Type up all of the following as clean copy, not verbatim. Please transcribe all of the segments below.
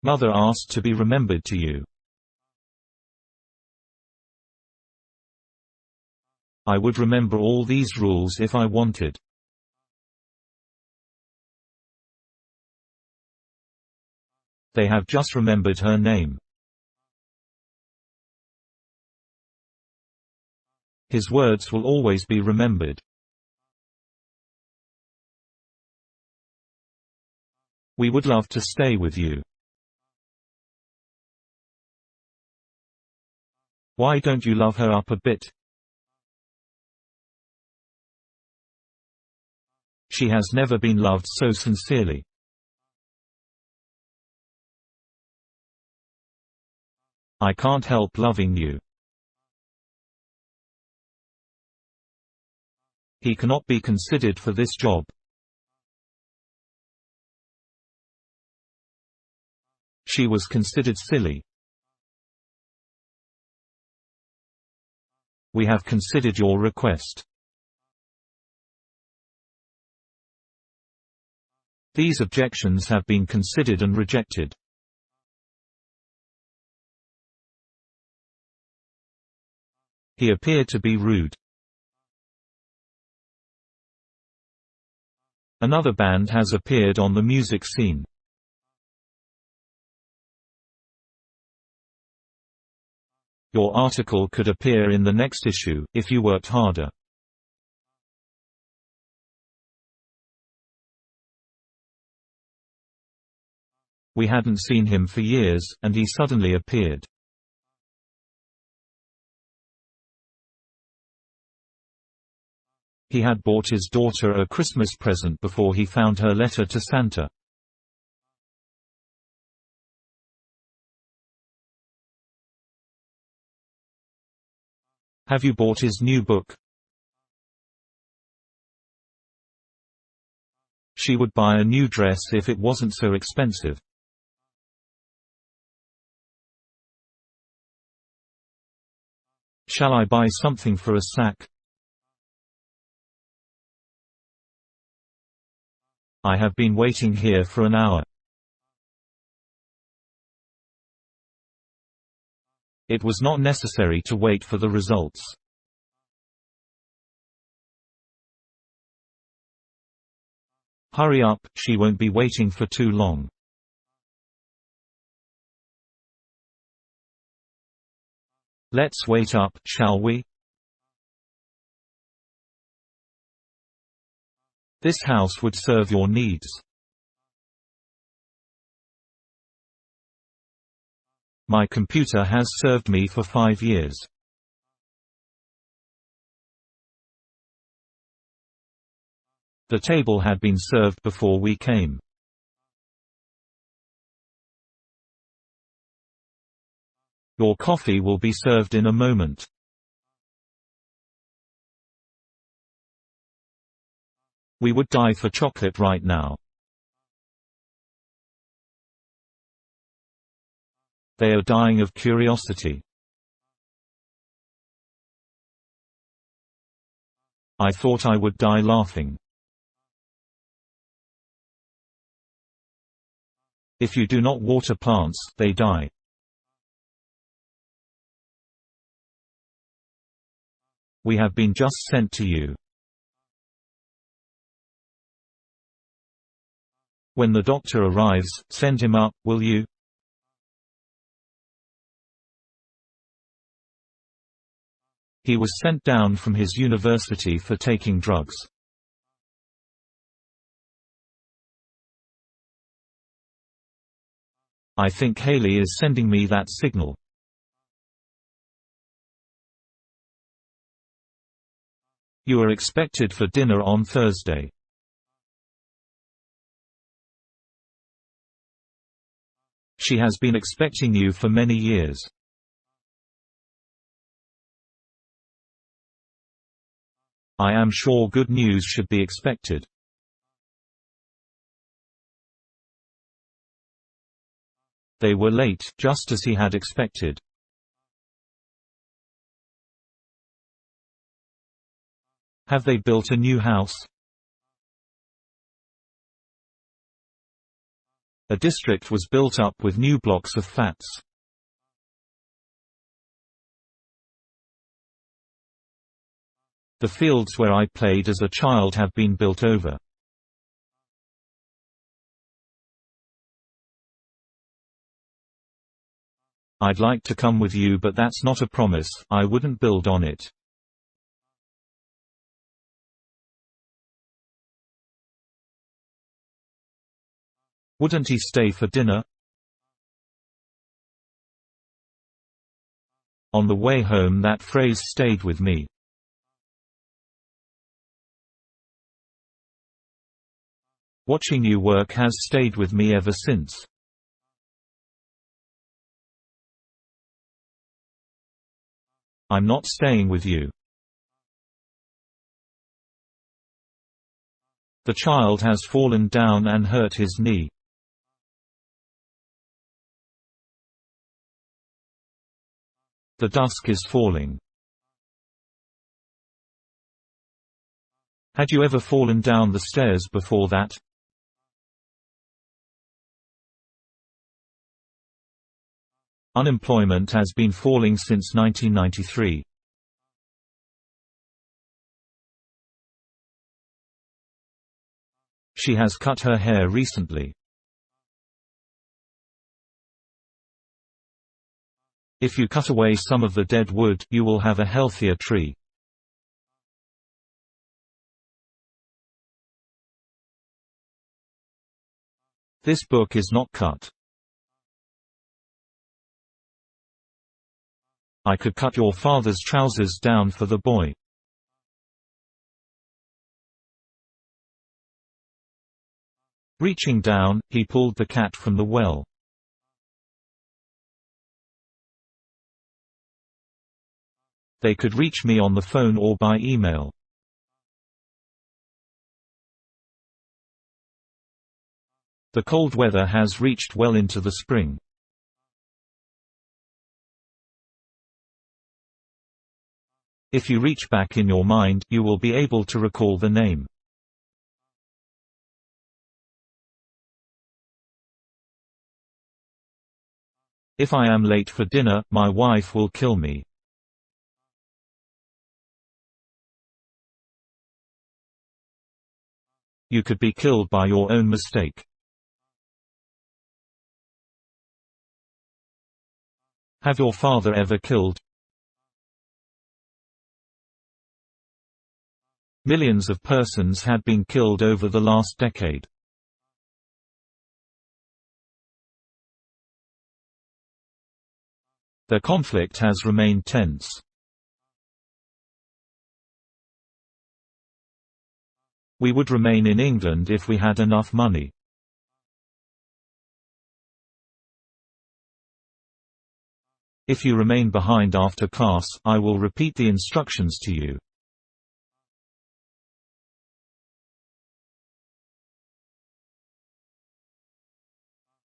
Mother asked to be remembered to you. I would remember all these rules if I wanted. They have just remembered her name. His words will always be remembered. We would love to stay with you. Why don't you love her up a bit? She has never been loved so sincerely. I can't help loving you. He cannot be considered for this job. She was considered silly. We have considered your request. These objections have been considered and rejected. He appeared to be rude. Another band has appeared on the music scene. Your article could appear in the next issue, if you worked harder. We hadn't seen him for years, and he suddenly appeared. He had bought his daughter a Christmas present before he found her letter to Santa. Have you bought his new book? She would buy a new dress if it wasn't so expensive. Shall I buy something for a sack? I have been waiting here for an hour. It was not necessary to wait for the results. Hurry up, she won't be waiting for too long. Let's wait up, shall we? This house would serve your needs. My computer has served me for 5 years. The table had been served before we came. Your coffee will be served in a moment. We would die for chocolate right now. They are dying of curiosity. I thought I would die laughing. If you do not water plants, they die. We have been just sent to you. When the doctor arrives, send him up, will you? He was sent down from his university for taking drugs. I think Haley is sending me that signal. You are expected for dinner on Thursday. She has been expecting you for many years. I am sure good news should be expected. They were late, just as he had expected. Have they built a new house? A district was built up with new blocks of flats. The fields where I played as a child have been built over. I'd like to come with you, but that's not a promise, I wouldn't build on it. Wouldn't he stay for dinner? On the way home, that phrase stayed with me. Watching you work has stayed with me ever since. I'm not staying with you. The child has fallen down and hurt his knee. The dusk is falling. Had you ever fallen down the stairs before that? Unemployment has been falling since 1993. She has cut her hair recently. If you cut away some of the dead wood, you will have a healthier tree. This book is not cut. I could cut your father's trousers down for the boy. Reaching down, he pulled the cat from the well. They could reach me on the phone or by email. The cold weather has reached well into the spring. If you reach back in your mind, you will be able to recall the name. If I am late for dinner, my wife will kill me. You could be killed by your own mistake. Have your father ever killed? Millions of persons had been killed over the last decade. Their conflict has remained tense. We would remain in England if we had enough money. If you remain behind after class, I will repeat the instructions to you.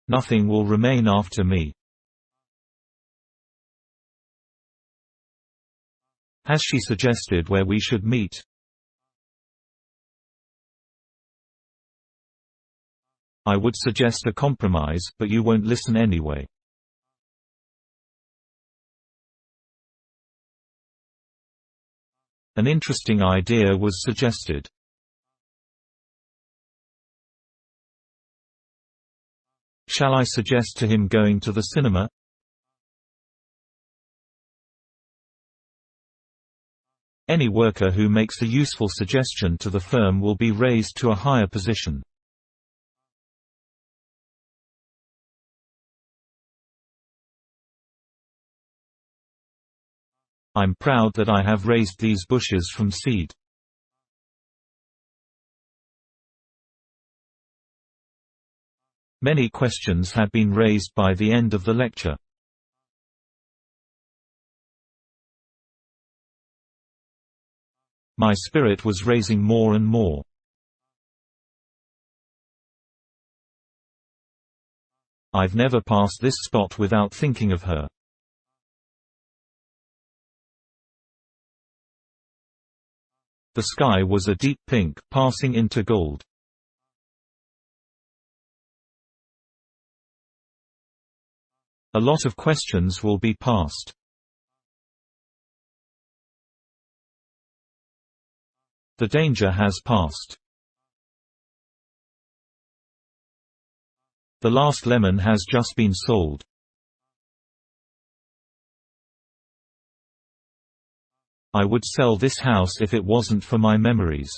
Nothing will remain after me. Has she suggested where we should meet? I would suggest a compromise, but you won't listen anyway. An interesting idea was suggested. Shall I suggest to him going to the cinema? Any worker who makes a useful suggestion to the firm will be raised to a higher position. I'm proud that I have raised these bushes from seed. Many questions had been raised by the end of the lecture. My spirit was raising more and more. I've never passed this spot without thinking of her. The sky was a deep pink, passing into gold. A lot of questions will be passed. The danger has passed. The last lemon has just been sold. I would sell this house if it wasn't for my memories.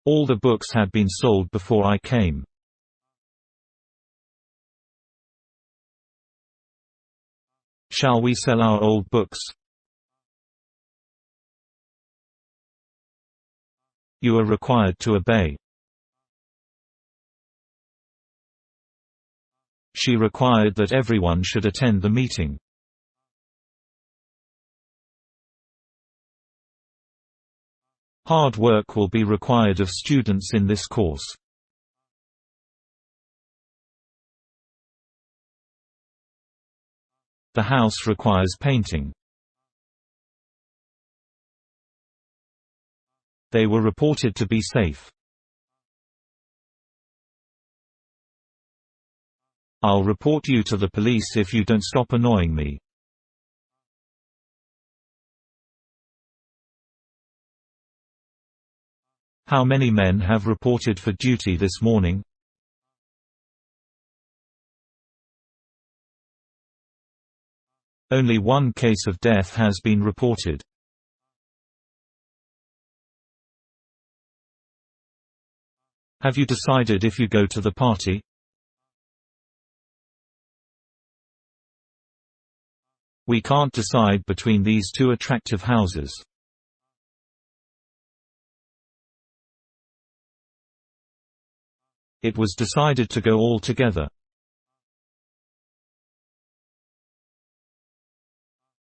All the books had been sold before I came. Shall we sell our old books? You are required to obey. She required that everyone should attend the meeting. Hard work will be required of students in this course. The house requires painting. They were reported to be safe. I'll report you to the police if you don't stop annoying me. How many men have reported for duty this morning? Only one case of death has been reported. Have you decided if you go to the party? We can't decide between these two attractive houses. It was decided to go all together.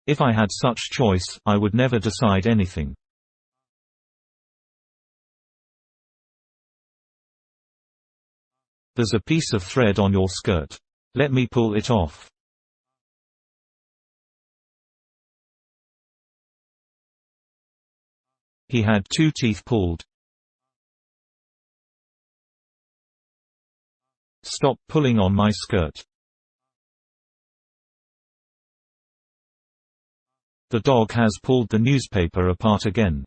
If I had such choice, I would never decide anything. There's a piece of thread on your skirt. Let me pull it off. He had 2 teeth pulled. Stop pulling on my skirt. The dog has pulled the newspaper apart again.